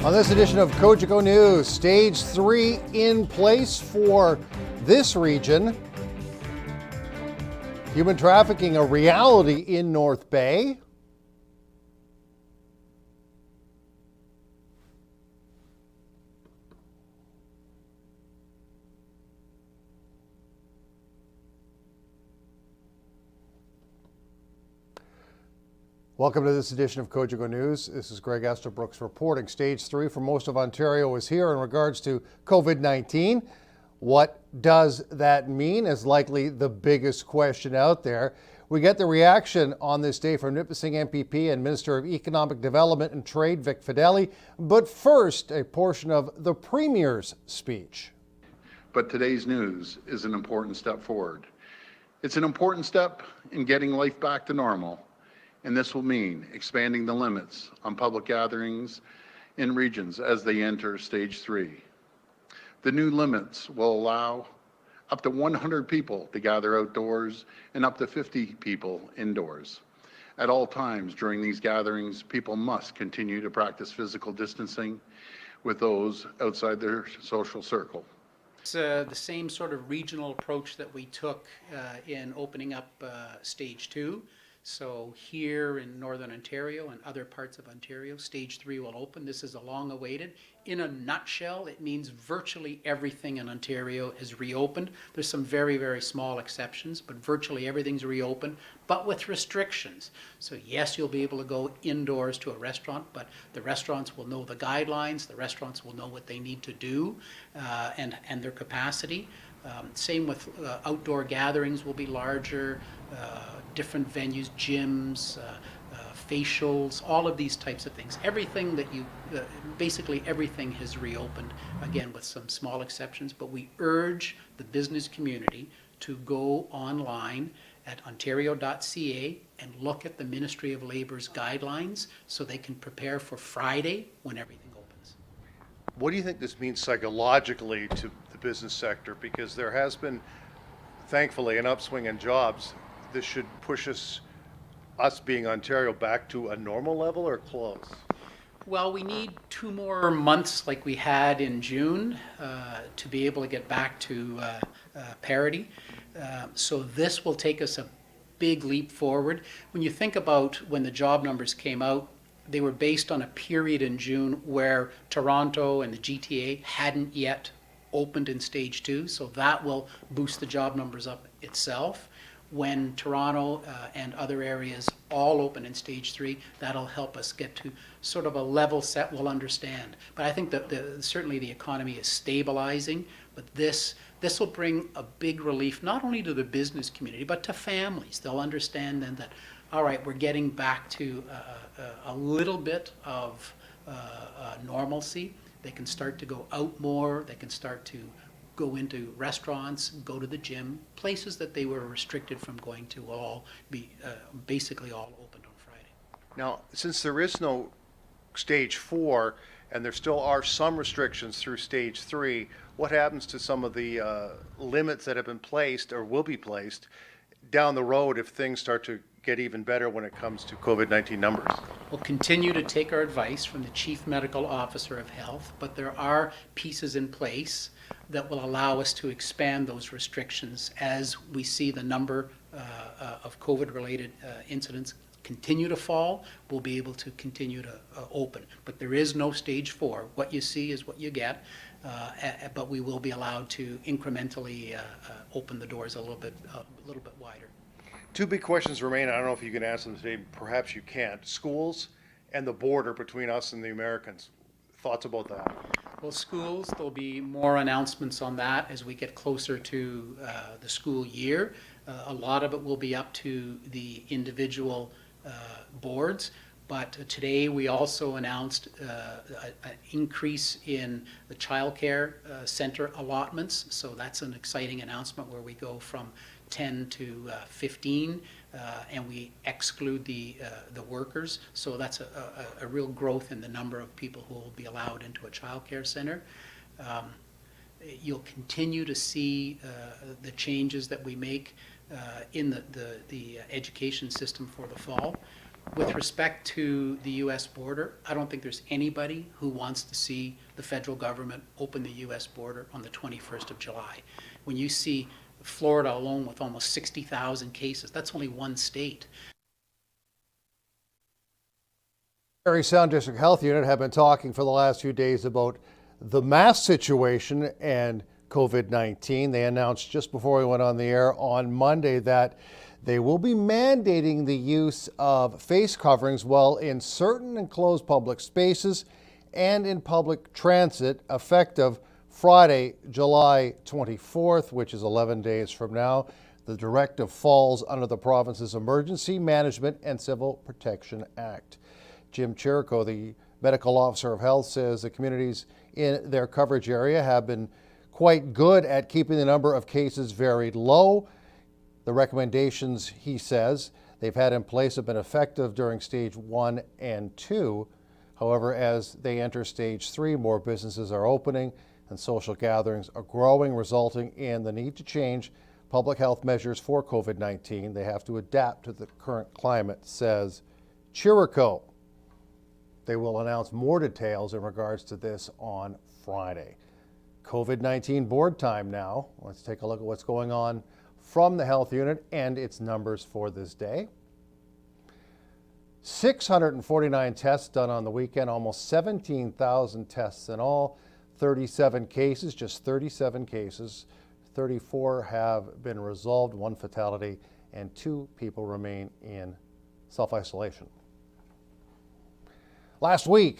On this edition of Cogeco News, Stage 3 in place for this region. Human trafficking a reality in North Bay. Welcome to this edition of Cogeco News. This is Greg Estabrook's reporting. Stage 3 for most of Ontario is here in regards to COVID-19. What does that mean is likely the biggest question out there. We get the reaction on this day from Nipissing MPP and Minister of Economic Development and Trade, Vic Fedeli. But first, a portion of the Premier's speech. But today's news is an important step forward. It's an important step in getting life back to normal. And this will mean expanding the limits on public gatherings in regions as they enter Stage 3. The new limits will allow up to 100 people to gather outdoors and up to 50 people indoors. At all times during these gatherings, people must continue to practice physical distancing with those outside their social circle. It's the same sort of regional approach that we took in opening up Stage 2. So here in Northern Ontario and other parts of Ontario, Stage 3 will open. This is a long awaited. In a nutshell, it means virtually everything in Ontario is reopened. There's some very, very small exceptions, but virtually everything's reopened, but with restrictions. So yes, you'll be able to go indoors to a restaurant, but the restaurants will know the guidelines, the restaurants will know what they need to do and their capacity. Same with outdoor gatherings will be larger, different venues, gyms, facials, all of these types of things. Everything that basically everything has reopened, again with some small exceptions, but we urge the business community to go online at ontario.ca and look at the Ministry of Labour's guidelines so they can prepare for Friday when everything opens. What do you think this means psychologically to the business sector? Because there has been, thankfully, an upswing in jobs. This should push us being Ontario, back to a normal level or close? Well, we need 2 more months like we had in June to be able to get back to parity. So this will take us a big leap forward. When you think about when the job numbers came out, they were based on a period in June where Toronto and the GTA hadn't yet opened in Stage 2, so that will boost the job numbers up itself. When Toronto and other areas all open in Stage 3, that'll help us get to sort of a level set we'll understand. But I think that certainly the economy is stabilizing, but this will bring a big relief not only to the business community, but to families. They'll understand then that, all right, we're getting back to a little bit of normalcy. They can start to go out more, they can start to go into restaurants, go to the gym, places that they were restricted from going to will all be basically all opened on Friday. Now, since there is no Stage 4 and there still are some restrictions through Stage 3, what happens to some of the limits that have been placed or will be placed down the road if things start to get even better when it comes to COVID-19 numbers? We'll continue to take our advice from the Chief Medical Officer of Health, but there are pieces in place that will allow us to expand those restrictions as we see the number of COVID-related incidents continue to fall. We'll be able to continue to open. But there is no Stage 4. What you see is what you get, but we will be allowed to incrementally open the doors a little bit wider. 2 big questions remain. I don't know if you can answer them today. Perhaps you can't. Schools and the border between us and the Americans. Thoughts about that? Well, schools, there'll be more announcements on that as we get closer to the school year. A lot of it will be up to the individual boards, but today we also announced an increase in the childcare center allotments. So that's an exciting announcement where we go from 10 to 15, and we exclude the workers. So that's a real growth in the number of people who will be allowed into a child care center. You'll continue to see the changes that we make in the education system for the fall. With respect to the U.S. border, I don't think there's anybody who wants to see the federal government open the U.S. border on the 21st of July. When you see Florida alone with almost 60,000 cases, that's only one state. Parry Sound District Health Unit have been talking for the last few days about the mask situation and COVID-19. They announced just before we went on the air on Monday that they will be mandating the use of face coverings while in certain enclosed public spaces and in public transit effective Friday, July 24th, which is 11 days from now. The directive falls under the province's Emergency Management and Civil Protection Act. Jim Chirico, the medical officer of health, says the communities in their coverage area have been quite good at keeping the number of cases very low. The recommendations, he says, they've had in place have been effective during stage 1 and 2. However, as they enter stage 3, more businesses are opening and social gatherings are growing, resulting in the need to change public health measures for COVID-19. They have to adapt to the current climate, says Chirico. They will announce more details in regards to this on Friday. COVID-19 board time now. Let's take a look at what's going on from the health unit and its numbers for this day. 649 tests done on the weekend, almost 17,000 tests in all, 37 cases, just 37 cases. 34 have been resolved, 1 fatality, and 2 people remain in self-isolation. Last week,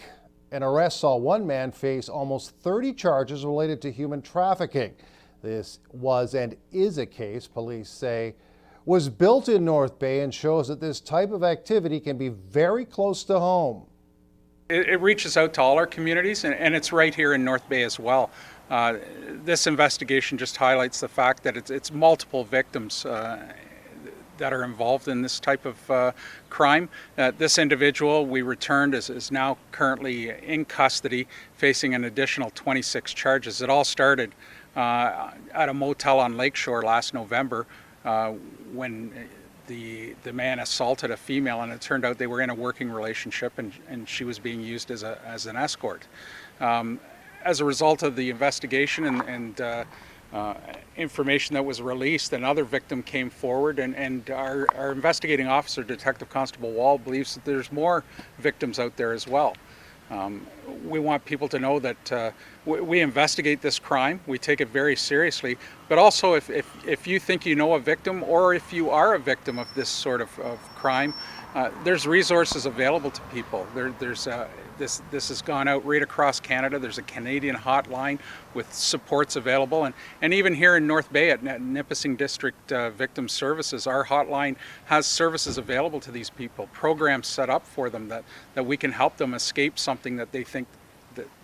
an arrest saw one man face almost 30 charges related to human trafficking. This was and is a case police say was built in North Bay and shows that this type of activity can be very close to home. It reaches out to all our communities, and it's right here in North Bay as well. This investigation just highlights the fact that it's multiple victims that are involved in this type of crime. This individual we returned is now currently in custody, facing an additional 26 charges. It all started at a motel on Lakeshore last November when the man assaulted a female, and it turned out they were in a working relationship, and she was being used as an escort. As a result of the investigation and information that was released, another victim came forward, and our investigating officer, Detective Constable Wall, believes that there's more victims out there as well. We want people to know that we investigate this crime, we take it very seriously, but also if you think you know a victim, or if you are a victim of this sort of crime, there's resources available to people. This has gone out right across Canada. There's a Canadian hotline with supports available, and even here in North Bay at Nipissing District Victim Services, our hotline has services available to these people, programs set up for them that we can help them escape something that they think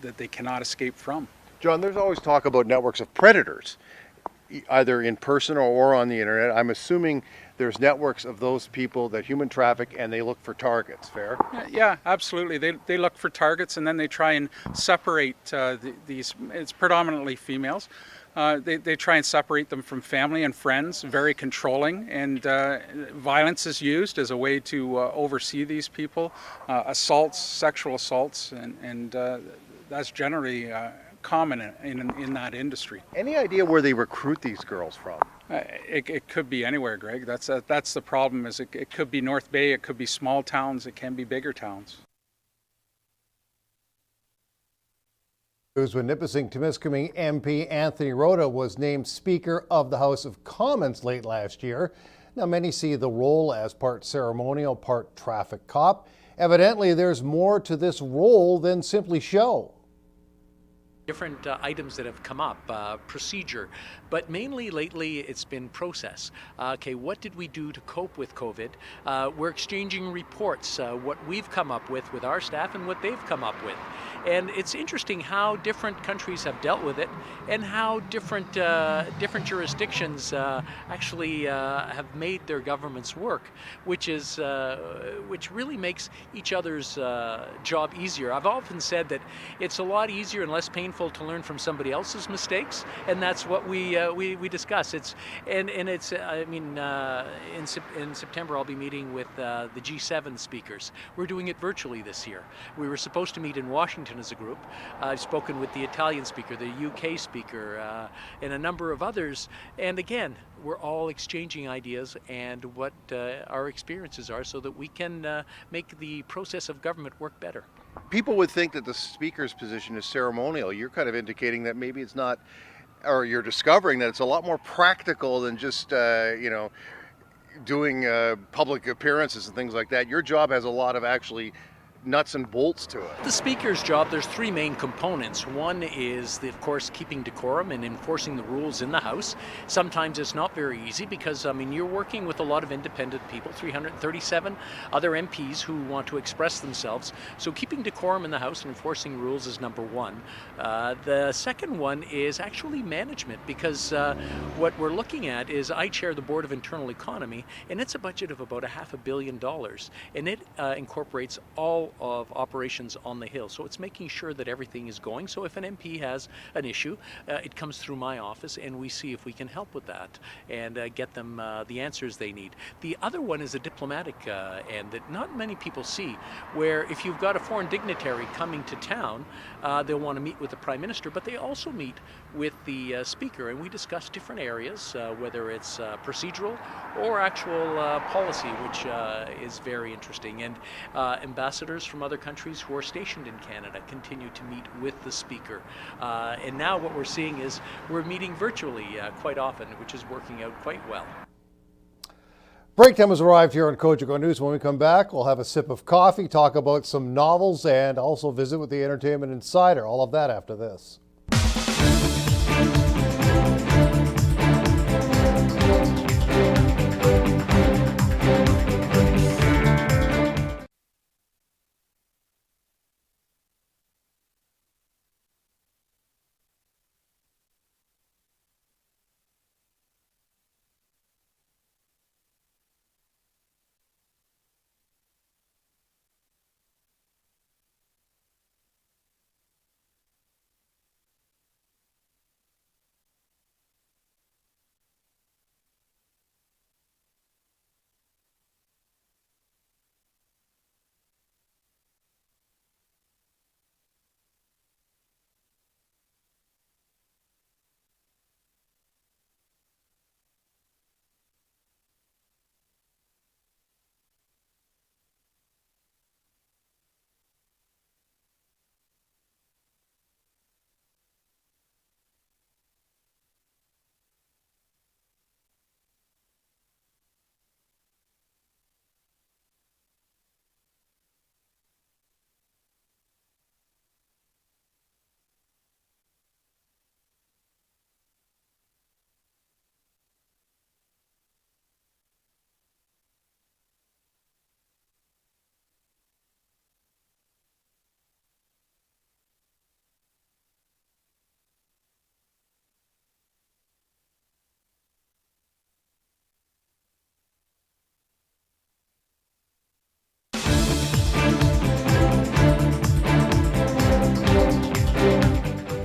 that they cannot escape from. John, there's always talk about networks of predators, either in person or on the internet. I'm assuming there's networks of those people that human traffic and they look for targets, fair? Yeah, absolutely. They look for targets, and then they try and separate these, it's predominantly females. They try and separate them from family and friends, very controlling, and violence is used as a way to oversee these people, assaults, sexual assaults, and that's generally common in that industry. Any idea where they recruit these girls from? It could be anywhere, Greg. That's the problem. Is it could be North Bay, it could be small towns, it can be bigger towns. When Nipissing-Temiskaming MP Anthony Rota was named Speaker of the House of Commons late last year. Now, many see the role as part ceremonial, part traffic cop. Evidently, there's more to this role than simply show. Different items that have come up, procedure, but mainly lately it's been process. Okay, what did we do to cope with COVID? We're exchanging reports, what we've come up with our staff and what they've come up with. And it's interesting how different countries have dealt with it, and how different jurisdictions actually have made their governments work, which really makes each other's job easier. I've often said that it's a lot easier and less painful to learn from somebody else's mistakes, and that's what we discuss. In September I'll be meeting with the G7 speakers. We're doing it virtually this year. We were supposed to meet in Washington as a group. I've spoken with the Italian speaker, the UK speaker, and a number of others. And again, we're all exchanging ideas and what our experiences are, so that we can make the process of government work better. People would think that the speaker's position is ceremonial. You're kind of indicating that maybe it's not, or you're discovering that it's a lot more practical than just, doing public appearances and things like that. Your job has a lot of actually nuts and bolts to it. The speaker's job, there's three main components. One is, of course, keeping decorum and enforcing the rules in the House. Sometimes it's not very easy because, you're working with a lot of independent people, 337 other MPs who want to express themselves. So keeping decorum in the House and enforcing rules is number one. The second one is actually management, because what we're looking at is, I chair the Board of Internal Economy, and it's a budget of about $500 million, and it incorporates all of operations on the Hill. So it's making sure that everything is going. So if an MP has an issue, it comes through my office, and we see if we can help with that and get them the answers they need. The other one is a diplomatic end that not many people see, where if you've got a foreign dignitary coming to town, they'll want to meet with the Prime Minister, but they also meet with the Speaker, and we discuss different areas, whether it's procedural or actual policy, which is very interesting. And ambassadors from other countries who are stationed in Canada continue to meet with the Speaker. And now what we're seeing is we're meeting virtually quite often, which is working out quite well. Break time has arrived here on Cogeco News. When we come back, we'll have a sip of coffee, talk about some novels, and also visit with the Entertainment Insider. All of that after this.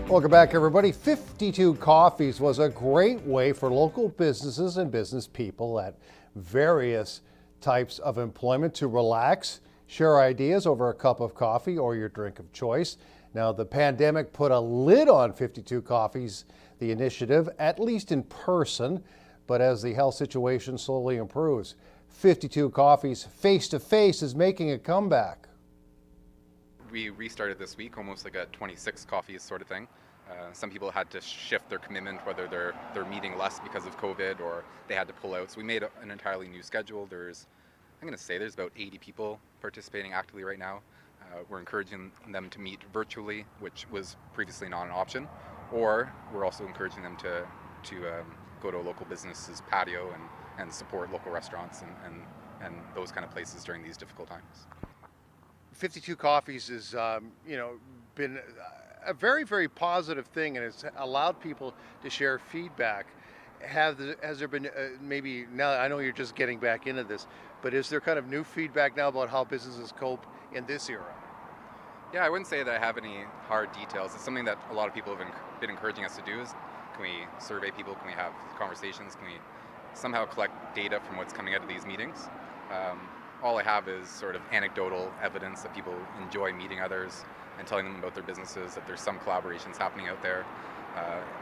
Welcome back, everybody. 52 Coffees was a great way for local businesses and business people at various types of employment to relax, share ideas over a cup of coffee or your drink of choice. Now, the pandemic put a lid on 52 Coffees, the initiative, at least in person, but as the health situation slowly improves, 52 Coffees face-to-face is making a comeback. We restarted this week, almost like a 26 coffees sort of thing. Some people had to shift their commitment, whether they're meeting less because of COVID or they had to pull out. So we made an entirely new schedule. There's about 80 people participating actively right now. We're encouraging them to meet virtually, which was previously not an option, or we're also encouraging them to go to a local business's patio and support local restaurants and those kind of places during these difficult times. 52 Coffees is, been a very, very positive thing, and it's allowed people to share feedback. Has there been maybe, now I know you're just getting back into this, but is there kind of new feedback now about how businesses cope in this era? Yeah, I wouldn't say that I have any hard details. It's something that a lot of people have been encouraging us to do. Is can we survey people? Can we have conversations? Can we somehow collect data from what's coming out of these meetings? All I have is sort of anecdotal evidence that people enjoy meeting others and telling them about their businesses, that there's some collaborations happening out there.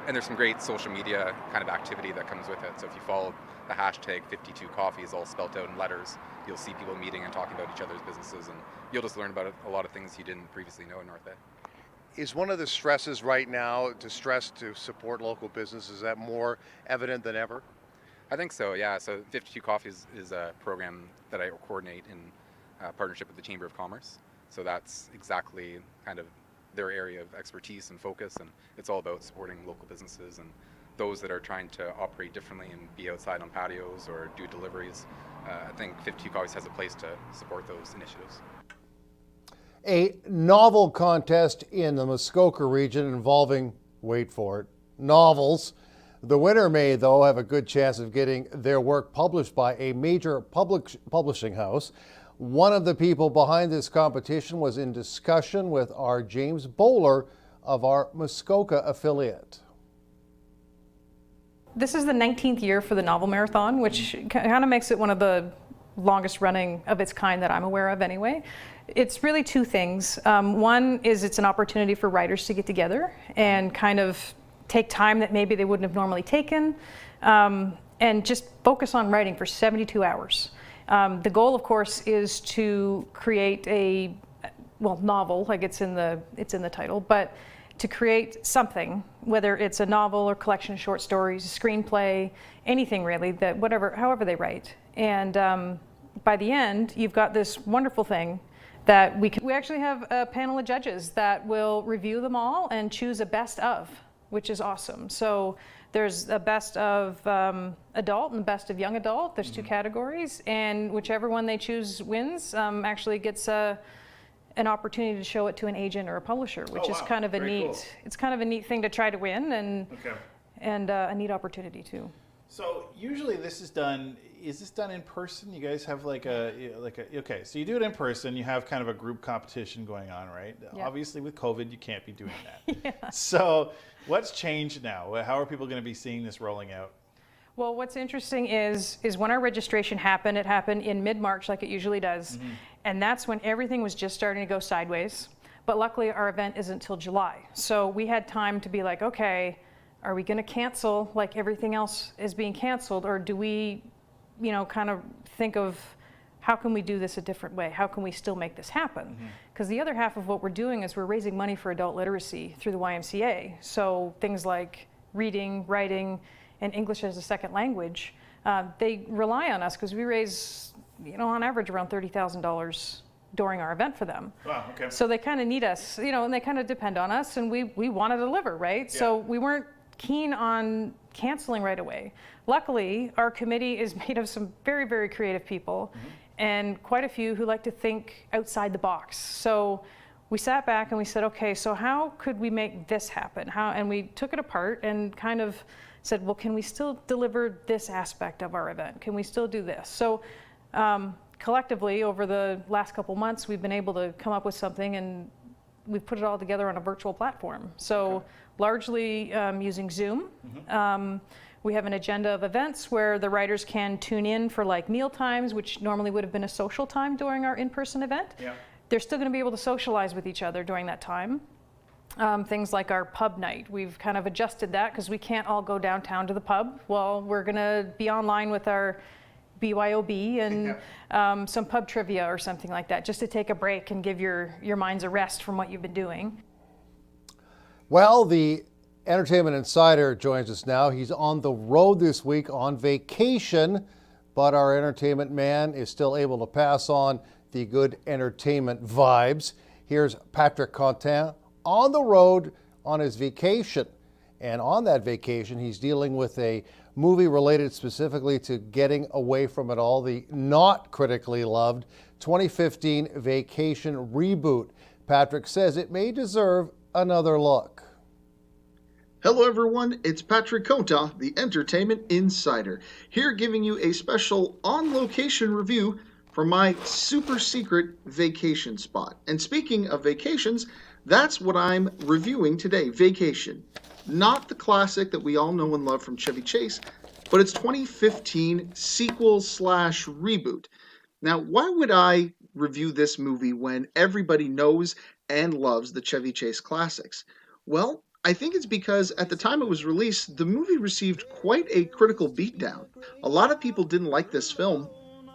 And there's some great social media kind of activity that comes with it. So if you follow the hashtag 52coffees all spelt out in letters, you'll see people meeting and talking about each other's businesses, and you'll just learn about a lot of things you didn't previously know in North Bay. Is one of the stresses right now to support local businesses, is that more evident than ever? I think so, yeah. So 52 Coffees is a program that I coordinate in partnership with the Chamber of Commerce. So that's exactly kind of their area of expertise and focus, and it's all about supporting local businesses and those that are trying to operate differently and be outside on patios or do deliveries. I think 52 Coffees has a place to support those initiatives. A novel contest in the Muskoka region involving, wait for it, novels. The winner may, though, have a good chance of getting their work published by a major publishing house. One of the people behind this competition was in discussion with our James Bowler of our Muskoka affiliate. This is the 19th year for the Novel Marathon, which kind of makes it one of the longest running of its kind that I'm aware of anyway. It's really two things. One is it's an opportunity for writers to get together and kind of take time that maybe they wouldn't have normally taken, and just focus on writing for 72 hours. The goal, of course, is to create a, well, novel, like it's in the title, but to create something, whether it's a novel or collection of short stories, a screenplay, anything really, that however they write. And by the end, you've got this wonderful thing that we actually have a panel of judges that will review them all and choose a best of, which is awesome. So there's a best of adult and best of young adult. There's two categories, and whichever one they choose wins actually gets an opportunity to show it to an agent or a publisher, which is kind of a neat. Cool. It's kind of a neat thing to try to win, and a neat opportunity too. So usually this is done. Is this done in person? You guys have okay, so you do it in person. You have kind of a group competition going on, right? Yeah. Obviously with COVID, you can't be doing that. Yeah. So what's changed now? How are people going to be seeing this rolling out? Well, what's interesting is when our registration happened, it happened in mid-March like it usually does. Mm-hmm. And that's when everything was just starting to go sideways. But luckily our event isn't till July. So we had time to be like, okay, are we going to cancel like everything else is being canceled, or do we, kind of think of how can we do this a different way? How can we still make this happen? Because the other half of what we're doing is we're raising money for adult literacy through the YMCA. So things like reading, writing, and English as a second language, they rely on us because we raise, on average around $30,000 during our event for them. Wow, okay. So they kind of need us, and they kind of depend on us, and we want to deliver, right? Yeah. So we weren't keen on canceling right away. Luckily, our committee is made of some very, very creative people, and quite a few who like to think outside the box. So we sat back and we said, okay, so how could we make this happen? And we took it apart and kind of said, well, can we still deliver this aspect of our event? Can we still do this? So collectively, over the last couple months, we've been able to come up with something, and we've put it all together on a virtual platform. So largely using Zoom. We have an agenda of events where the writers can tune in for like meal times, which normally would have been a social time during our in-person event. Yeah. They're still going to be able to socialize with each other during that time. Things like our pub night, we've kind of adjusted that because we can't all go downtown to the pub. Well, we're going to be online with our BYOB and some pub trivia or something like that, just to take a break and give your minds a rest from what you've been doing. Well, the Entertainment Insider joins us now. He's on the road this week on vacation, but our entertainment man is still able to pass on the good entertainment vibes. Here's Patrick Quentin on the road on his vacation. And on that vacation, he's dealing with a movie related specifically to getting away from it all, the not critically loved 2015 Vacation reboot. Patrick says it may deserve another look. Hello everyone, it's Patrick Kota, the Entertainment Insider, here giving you a special on-location review for my super secret vacation spot. And speaking of vacations, that's what I'm reviewing today, Vacation. Not the classic that we all know and love from Chevy Chase, but its 2015 sequel/reboot. Now, why would I review this movie when everybody knows and loves the Chevy Chase classics? Well, I think it's because at the time it was released, the movie received quite a critical beatdown. A lot of people didn't like this film,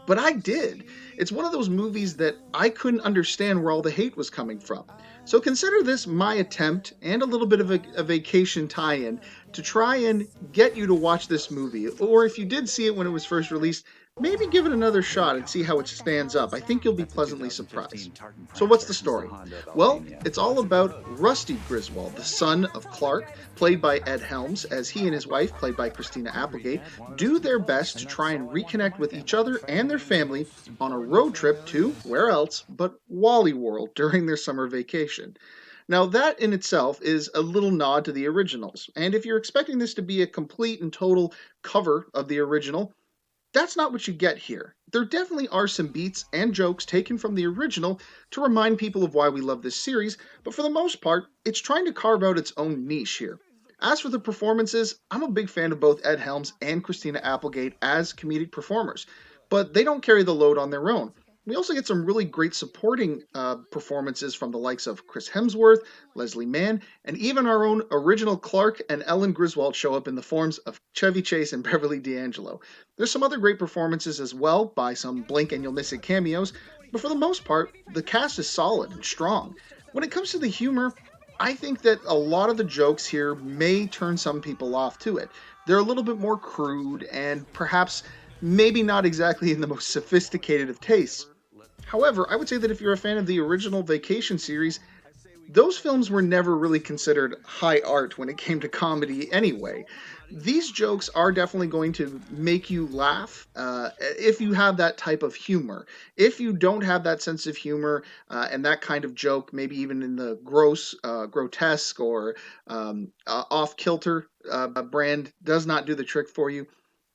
but I did. It's one of those movies that I couldn't understand where all the hate was coming from. So consider this my attempt, and a little bit of a vacation tie-in, to try and get you to watch this movie. Or if you did see it when it was first released, maybe give it another shot and see how it stands up. I think you'll be pleasantly surprised. So what's the story? Well, it's all about Rusty Griswold, the son of Clark, played by Ed Helms, as he and his wife, played by Christina Applegate, do their best to try and reconnect with each other and their family on a road trip to, where else, but Wally World during their summer vacation. Now that in itself is a little nod to the originals, and if you're expecting this to be a complete and total cover of the original, that's not what you get here. There definitely are some beats and jokes taken from the original to remind people of why we love this series, but for the most part, it's trying to carve out its own niche here. As for the performances, I'm a big fan of both Ed Helms and Christina Applegate as comedic performers, but they don't carry the load on their own. We also get some really great supporting performances from the likes of Chris Hemsworth, Leslie Mann, and even our own original Clark and Ellen Griswold show up in the forms of Chevy Chase and Beverly D'Angelo. There's some other great performances as well by some blink and you'll miss it cameos, but for the most part, the cast is solid and strong. When it comes to the humor, I think that a lot of the jokes here may turn some people off to it. They're a little bit more crude and perhaps maybe not exactly in the most sophisticated of tastes. However, I would say that if you're a fan of the original Vacation series, those films were never really considered high art when it came to comedy anyway. These jokes are definitely going to make you laugh if you have that type of humor. If you don't have that sense of humor and that kind of joke, maybe even in the gross, grotesque, or off-kilter brand does not do the trick for you,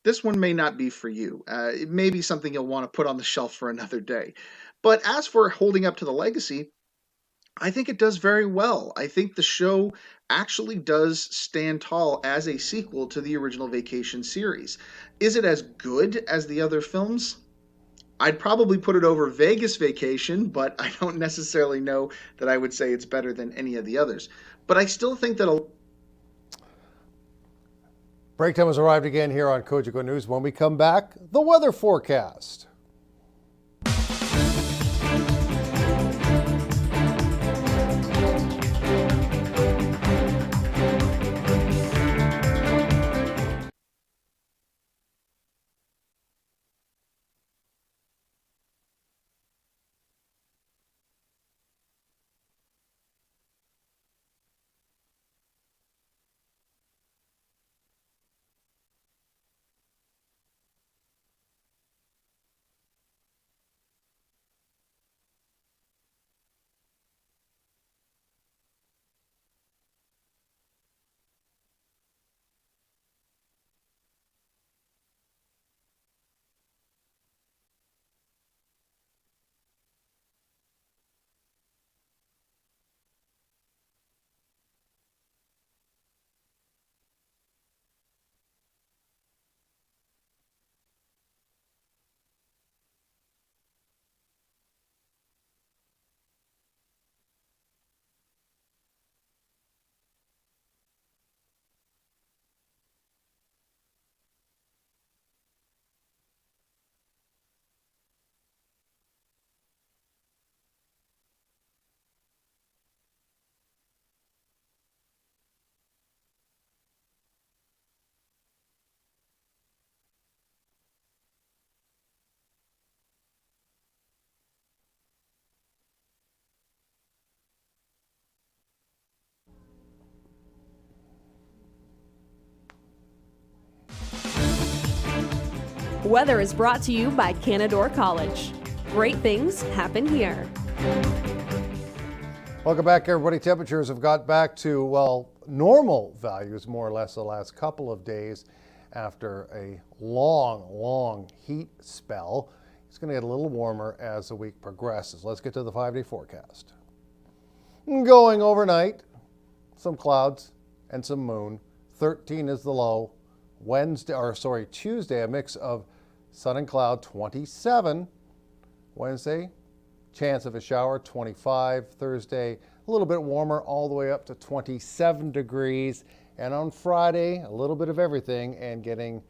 this one may not be for you. It may be something you'll want to put on the shelf for another day. But as for holding up to the legacy, I think it does very well. I think the show actually does stand tall as a sequel to the original Vacation series. Is it as good as the other films? I'd probably put it over Vegas Vacation, but I don't necessarily know that I would say it's better than any of the others. But I still think that Break time has arrived again here on Cogeco News. When we come back, the weather forecast. Weather is brought to you by Canadore College. Great things happen here. Welcome back, everybody. Temperatures have got back to, well, normal values more or less the last couple of days after a long heat spell. It's going to get a little warmer as the week progresses. Let's get to the 5-day forecast. Going overnight, some clouds and some moon. 13 is the low. Tuesday, a mix of sun and cloud, 27. Wednesday, chance of a shower, 25. Thursday, a little bit warmer, all the way up to 27 degrees. And on Friday, a little bit of everything and getting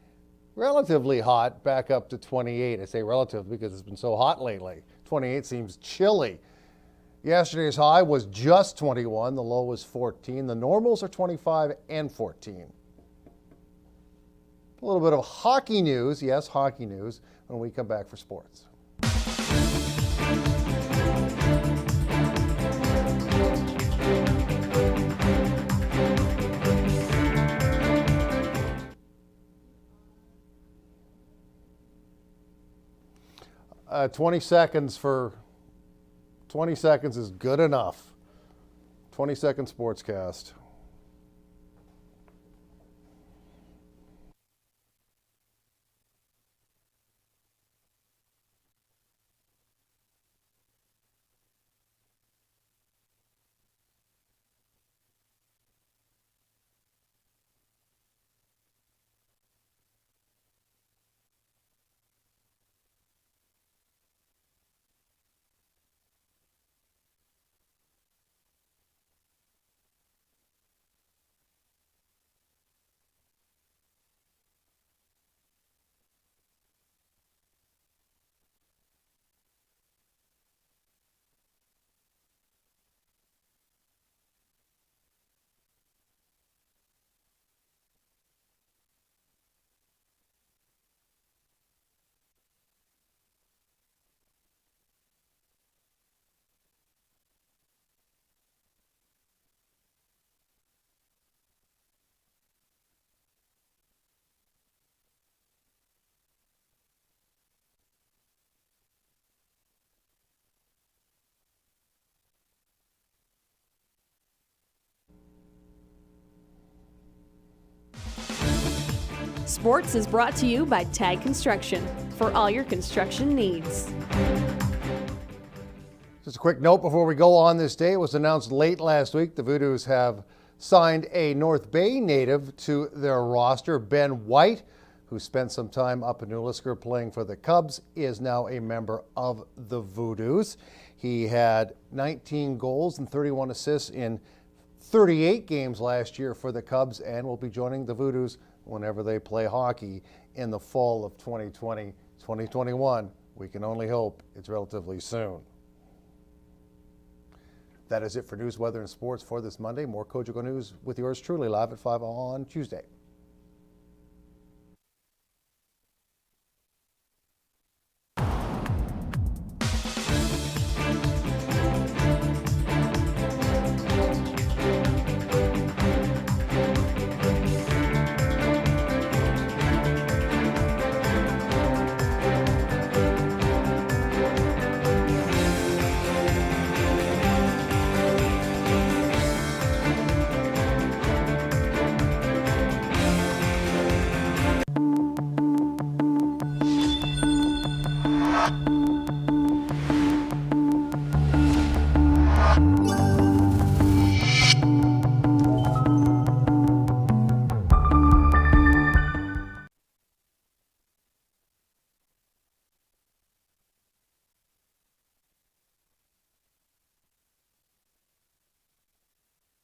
relatively hot, back up to 28. I say relative because it's been so hot lately. 28 seems chilly. Yesterday's high was just 21. The low was 14. The normals are 25 and 14. A little bit of hockey news. Yes, hockey news when we come back for sports. 20 seconds is good enough. 20-second sportscast. Sports is brought to you by Tag Construction for all your construction needs. Just a quick note before we go on this day. It was announced late last week the Voodoos have signed a North Bay native to their roster. Ben White, who spent some time up in New Lisker playing for the Cubs, is now a member of the Voodoos. He had 19 goals and 31 assists in 38 games last year for the Cubs and will be joining the Voodoos whenever they play hockey in the fall of 2020, 2021. We can only hope it's relatively soon. That is it for news, weather, and sports for this Monday. More Cogeco News with yours truly live at 5 on Tuesday.